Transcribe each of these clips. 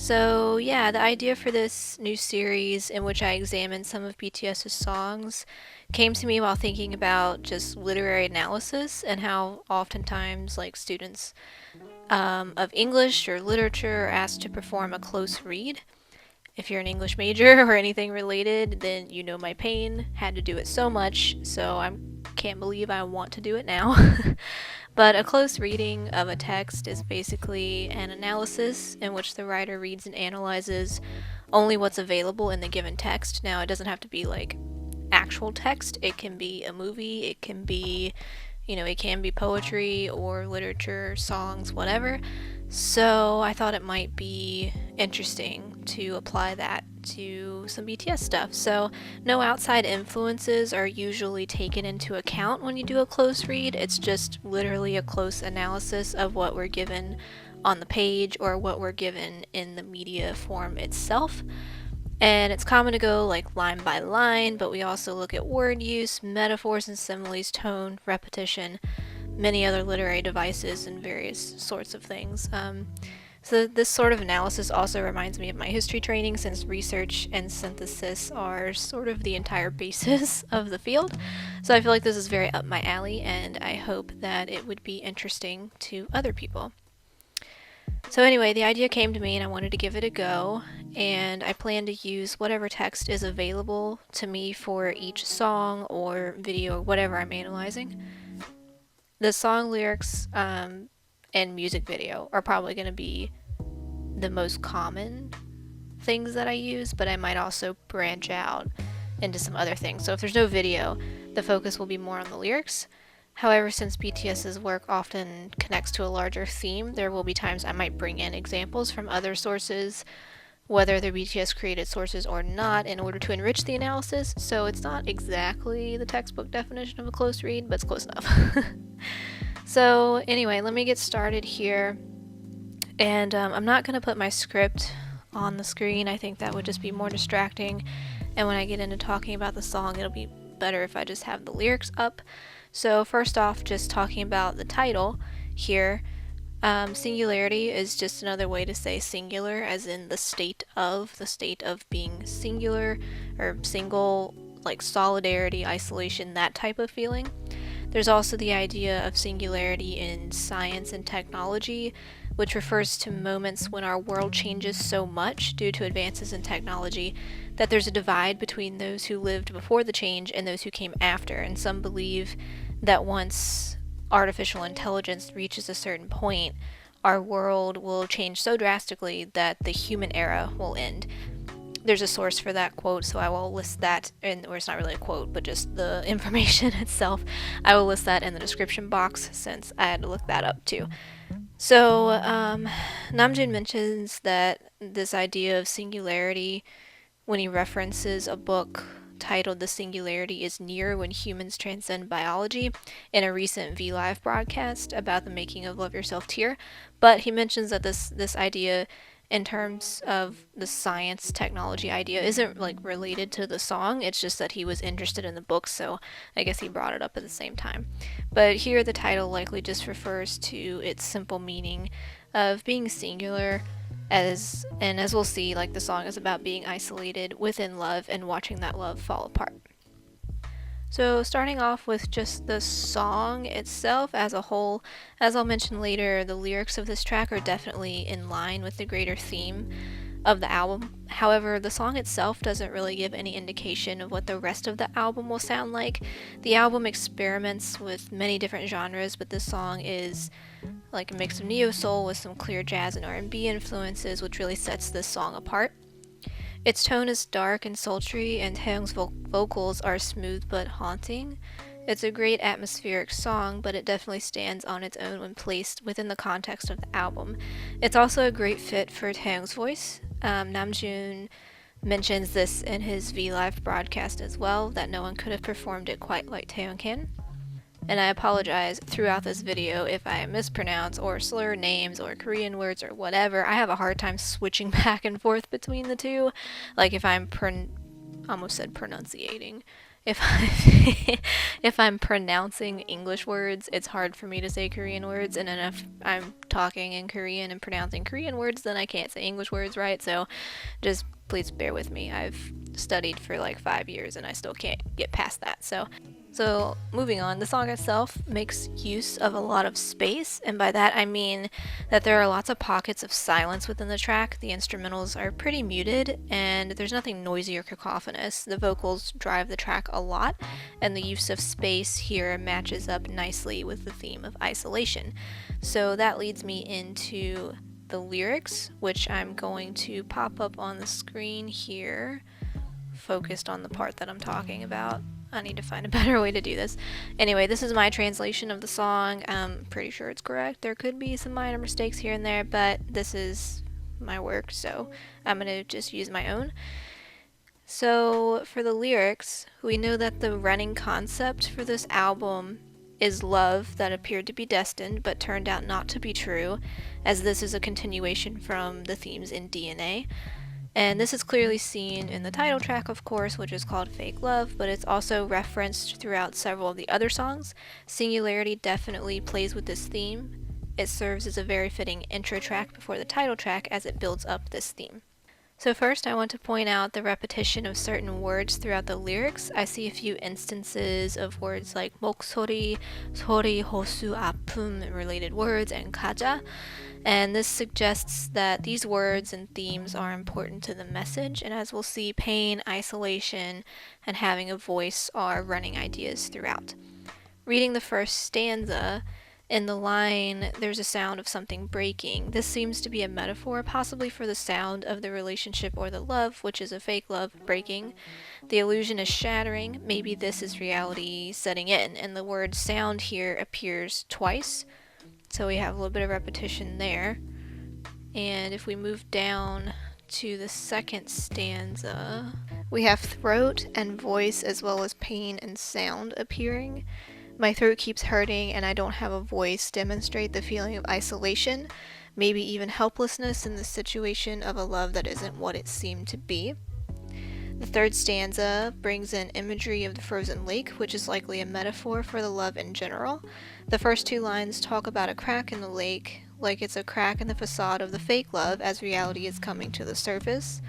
So, yeah, the idea for this new series in which I examine some of BTS's songs came to me while thinking about just literary analysis and how oftentimes, like, students of English or literature are asked to perform a close read. If you're an English major or anything related, then you know my pain. Had to do it so much, so I can't believe I want to do it now. But a close reading of a text is basically an analysis in which the writer reads and analyzes only what's available in the given text. Now, it doesn't have to be like actual text, it can be a movie, it can be, it can be poetry or literature, songs, whatever. So I thought it might be interesting to apply that to some BTS stuff. So no outside influences are usually taken into account when you do a close read. It's just literally a close analysis of what we're given on the page or what we're given in the media form itself. And it's common to go like line by line, but we also look at word use, metaphors and similes, tone, repetition, many other literary devices, and various sorts of things. So this sort of analysis also reminds me of my history training, since research and synthesis are sort of the entire basis of the field. So I feel like this is very up my alley, and I hope that it would be interesting to other people. So anyway, the idea came to me and I wanted to give it a go, and I plan to use whatever text is available to me for each song or video or whatever I'm analyzing. The song lyrics and music video are probably going to be the most common things that I use, but I might also branch out into some other things. So if there's no video, the focus will be more on the lyrics. However, since BTS's work often connects to a larger theme, there will be times I might bring in examples from other sources, whether they're BTS created sources or not, in order to enrich the analysis. So it's not exactly the textbook definition of a close read, but it's close enough. So anyway, let me get started here. And I'm not going to put my script on the screen. I think that would just be more distracting. And when I get into talking about the song, it'll be better if I just have the lyrics up. So first off, just talking about the title here. Singularity is just another way to say singular, as in the state of being singular or single, like solidarity, isolation, that type of feeling. There's also the idea of singularity in science and technology, which refers to moments when our world changes so much due to advances in technology that there's a divide between those who lived before the change and those who came after. And some believe that once artificial intelligence reaches a certain point, our world will change so drastically that the human era will end. There's a source for that quote, so I will list that, or it's not really a quote, but just the information itself. I will list that in the description box, since I had to look that up too. So, Namjoon mentions that this idea of singularity, when he references a book titled The Singularity is Near When Humans Transcend Biology in a recent VLive broadcast about the making of Love Yourself Tier. But he mentions that this idea in terms of the science technology idea isn't like related to the song. It's just that he was interested in the book, so I guess he brought it up at the same time. But here the title likely just refers to its simple meaning of being singular, as we'll see, like the song is about being isolated within love and watching that love fall apart. So starting off with just the song itself as a whole, as I'll mention later, the lyrics of this track are definitely in line with the greater theme of the album. However, the song itself doesn't really give any indication of what the rest of the album will sound like. The album experiments with many different genres, but this song is like a mix of neo-soul with some clear jazz and R&B influences, which really sets this song apart. Its tone is dark and sultry, and Taehyung's vocals are smooth but haunting. It's a great atmospheric song, but it definitely stands on its own when placed within the context of the album. It's also a great fit for Taehyung's voice. Namjoon mentions this in his VLive broadcast as well, that no one could have performed it quite like Taehyung can. And I apologize throughout this video if I mispronounce or slur names or Korean words or whatever. I have a hard time switching back and forth between the two. Like if I'm almost said pronunciating. if I if I'm pronouncing English words, it's hard for me to say Korean words, and then if I'm talking in Korean and pronouncing Korean words, then I can't say English words right. So just please bear with me. I've studied for like 5 years and I still can't get past that. So moving on, the song itself makes use of a lot of space, and by that I mean that there are lots of pockets of silence within the track. The instrumentals are pretty muted, and there's nothing noisy or cacophonous. The vocals drive the track a lot, and the use of space here matches up nicely with the theme of isolation. So that leads me into the lyrics, which I'm going to pop up on the screen here, focused on the part that I'm talking about. I need to find a better way to do this. Anyway, this is my translation of the song. I'm pretty sure it's correct. There could be some minor mistakes here and there, but this is my work, so I'm going to just use my own. So for the lyrics, we know that the running concept for this album is love that appeared to be destined but turned out not to be true, as this is a continuation from the themes in DNA. And this is clearly seen in the title track, of course, which is called Fake Love, but it's also referenced throughout several of the other songs. Singularity definitely plays with this theme. It serves as a very fitting intro track before the title track as it builds up this theme. So first, I want to point out the repetition of certain words throughout the lyrics. I see a few instances of words like 목소리, 소리, 호수, 아픔, and related words, and 가자. And this suggests that these words and themes are important to the message, and as we'll see, pain, isolation, and having a voice are running ideas throughout. Reading the first stanza, in the line, there's a sound of something breaking. This seems to be a metaphor, possibly for the sound of the relationship or the love, which is a fake love, breaking. The illusion is shattering. Maybe this is reality setting in, and the word sound here appears twice. So we have a little bit of repetition there. And if we move down to the second stanza, we have throat and voice as well as pain and sound appearing. My throat keeps hurting and I don't have a voice demonstrate the feeling of isolation, maybe even helplessness in the situation of a love that isn't what it seemed to be. The third stanza brings in imagery of the frozen lake, which is likely a metaphor for the love in general. The first two lines talk about a crack in the lake, like it's a crack in the facade of the fake love as reality is coming to the surface.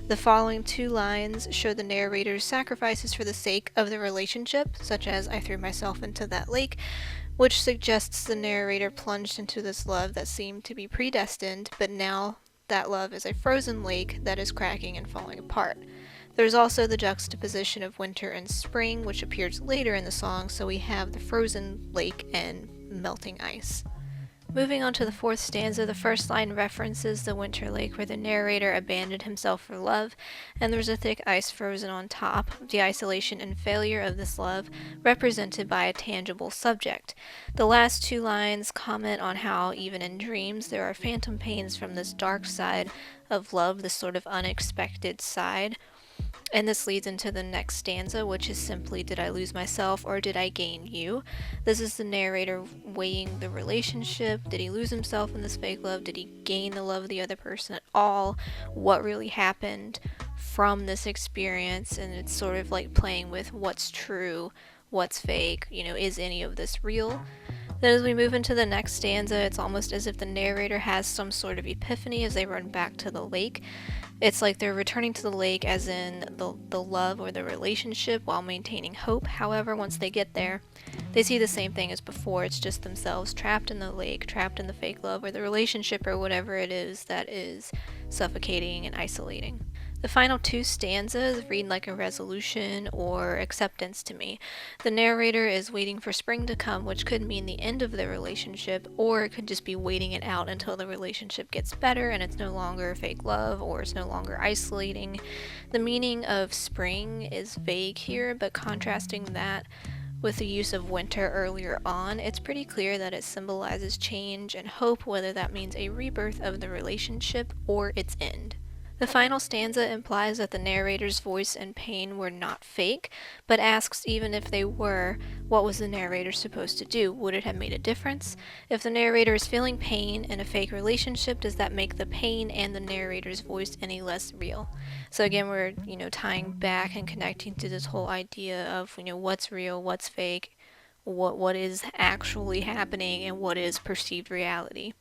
The following two lines show the narrator's sacrifices for the sake of the relationship, such as I threw myself into that lake, which suggests the narrator plunged into this love that seemed to be predestined, but now that love is a frozen lake that is cracking and falling apart. There's also the juxtaposition of winter and spring, which appears later in the song, so we have the frozen lake and melting ice. Moving on to the fourth stanza, the first line references the winter lake where the narrator abandoned himself for love, and there's a thick ice frozen on top, the isolation and failure of this love, represented by a tangible subject. The last two lines comment on how, even in dreams, there are phantom pains from this dark side of love, this sort of unexpected side. And this leads into the next stanza, which is simply, did I lose myself or did I gain you? This is the narrator weighing the relationship. Did he lose himself in this fake love? Did he gain the love of the other person at all? What really happened from this experience? And it's sort of like playing with what's true, what's fake, is any of this real? Then as we move into the next stanza, it's almost as if the narrator has some sort of epiphany as they run back to the lake. It's like they're returning to the lake as in the love or the relationship while maintaining hope. However, once they get there, they see the same thing as before. It's just themselves trapped in the lake, trapped in the fake love or the relationship or whatever it is that is suffocating and isolating. The final two stanzas read like a resolution or acceptance to me. The narrator is waiting for spring to come, which could mean the end of the relationship, or it could just be waiting it out until the relationship gets better and it's no longer fake love or it's no longer isolating. The meaning of spring is vague here, but contrasting that with the use of winter earlier on, it's pretty clear that it symbolizes change and hope, whether that means a rebirth of the relationship or its end. The final stanza implies that the narrator's voice and pain were not fake, but asks even if they were, what was the narrator supposed to do? Would it have made a difference? If the narrator is feeling pain in a fake relationship, does that make the pain and the narrator's voice any less real? So again, we're, tying back and connecting to this whole idea of, what's real, what's fake, what is actually happening, and what is perceived reality.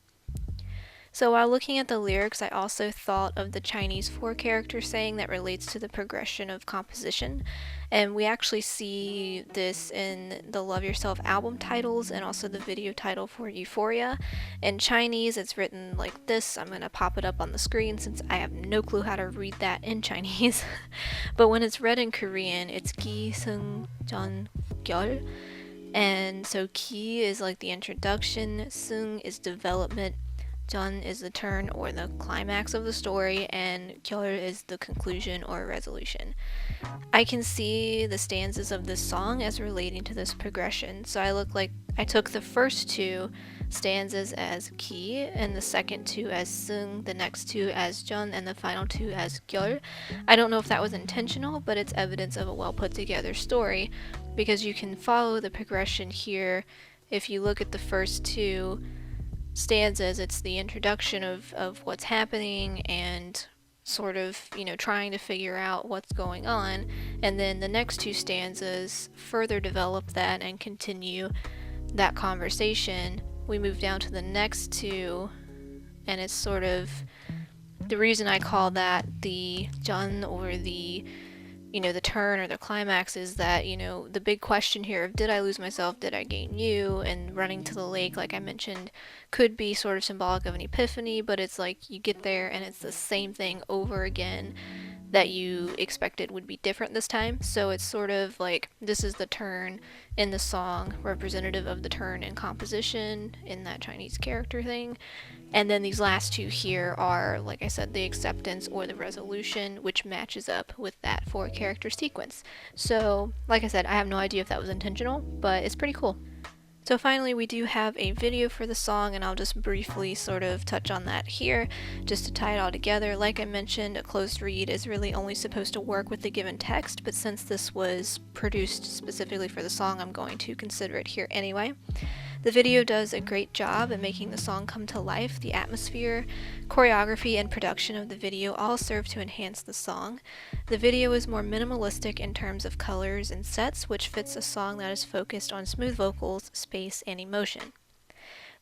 So while looking at the lyrics, I also thought of the Chinese four-character saying that relates to the progression of composition. And we actually see this in the Love Yourself album titles and also the video title for Euphoria. In Chinese, it's written like this. I'm going to pop it up on the screen since I have no clue how to read that in Chinese. But when it's read in Korean, it's Gi Seung Jeon Gyeol. And so Ki is like the introduction, Seung is development, Jeon is the turn or the climax of the story, and Gyeol is the conclusion or resolution. I can see the stanzas of this song as relating to this progression, so I took the first two stanzas as Ki, and the second two as Seung, the next two as Jeon, and the final two as Gyeol. I don't know if that was intentional, but it's evidence of a well put together story, because you can follow the progression here. If you look at the first two stanzas, it's the introduction of what's happening and sort of, trying to figure out what's going on, and then the next two stanzas further develop that and continue that conversation. We move down to the next two, and it's sort of the reason I call that the Jeon or the turn or the climax is that, the big question here of did I lose myself, did I gain you, and running to the lake, like I mentioned, could be sort of symbolic of an epiphany, but it's like you get there and it's the same thing over again that you expected would be different this time. So it's sort of like this is the turn in the song, representative of the turn in composition in that Chinese character thing. And then these last two here are, like I said, the acceptance or the resolution, which matches up with that four-character sequence. So, like I said, I have no idea if that was intentional, but it's pretty cool. So finally, we do have a video for the song, and I'll just briefly sort of touch on that here, just to tie it all together. Like I mentioned, a closed read is really only supposed to work with the given text, but since this was produced specifically for the song, I'm going to consider it here anyway. The video does a great job at making the song come to life. The atmosphere, choreography, and production of the video all serve to enhance the song. The video is more minimalistic in terms of colors and sets, which fits a song that is focused on smooth vocals, space, and emotion.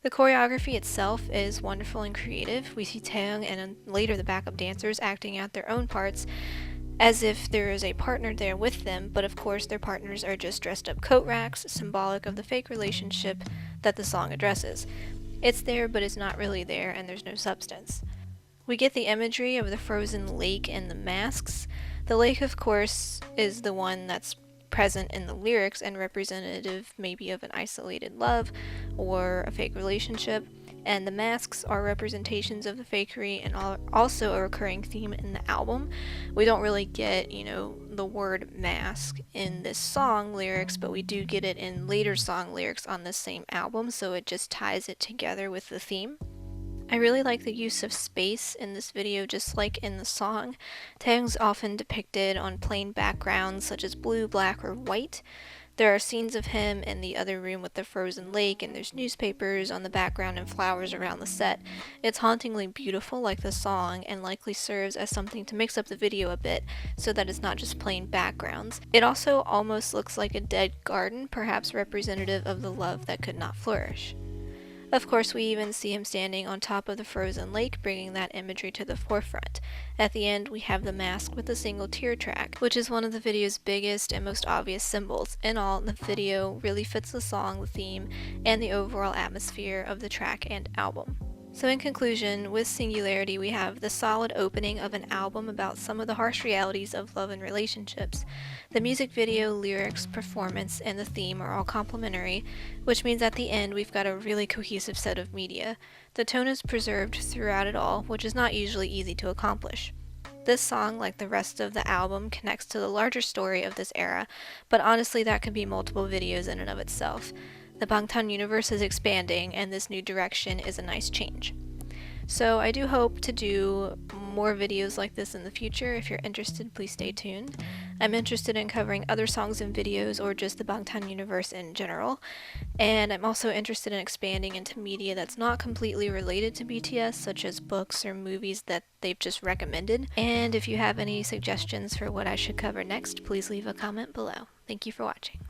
The choreography itself is wonderful and creative. We see Taeyong and later the backup dancers acting out their own parts as if there is a partner there with them, but of course their partners are just dressed up coat racks, symbolic of the fake relationship that the song addresses. It's there, but it's not really there, and there's no substance. We get the imagery of the frozen lake and the masks. The lake, of course, is the one that's present in the lyrics and representative maybe of an isolated love or a fake relationship, and the masks are representations of the fakery and also a recurring theme in the album. We don't really get, the word mask in this song lyrics, but we do get it in later song lyrics on the same album, so it just ties it together with the theme. I really like the use of space in this video, just like in the song. Taeyong's often depicted on plain backgrounds such as blue, black, or white. There are scenes of him in the other room with the frozen lake, and there's newspapers on the background and flowers around the set. It's hauntingly beautiful like the song, and likely serves as something to mix up the video a bit, so that it's not just plain backgrounds. It also almost looks like a dead garden, perhaps representative of the love that could not flourish. Of course, we even see him standing on top of the frozen lake, bringing that imagery to the forefront. At the end, we have the mask with a single tear track, which is one of the video's biggest and most obvious symbols. In all, the video really fits the song, the theme, and the overall atmosphere of the track and album. So in conclusion, with Singularity, we have the solid opening of an album about some of the harsh realities of love and relationships. The music video, lyrics, performance, and the theme are all complementary, which means at the end we've got a really cohesive set of media. The tone is preserved throughout it all, which is not usually easy to accomplish. This song, like the rest of the album, connects to the larger story of this era, but honestly that could be multiple videos in and of itself. The Bangtan Universe is expanding, and this new direction is a nice change. So I do hope to do more videos like this in the future. If you're interested, please stay tuned. I'm interested in covering other songs and videos or just the Bangtan Universe in general. And I'm also interested in expanding into media that's not completely related to BTS, such as books or movies that they've just recommended. And if you have any suggestions for what I should cover next, please leave a comment below. Thank you for watching.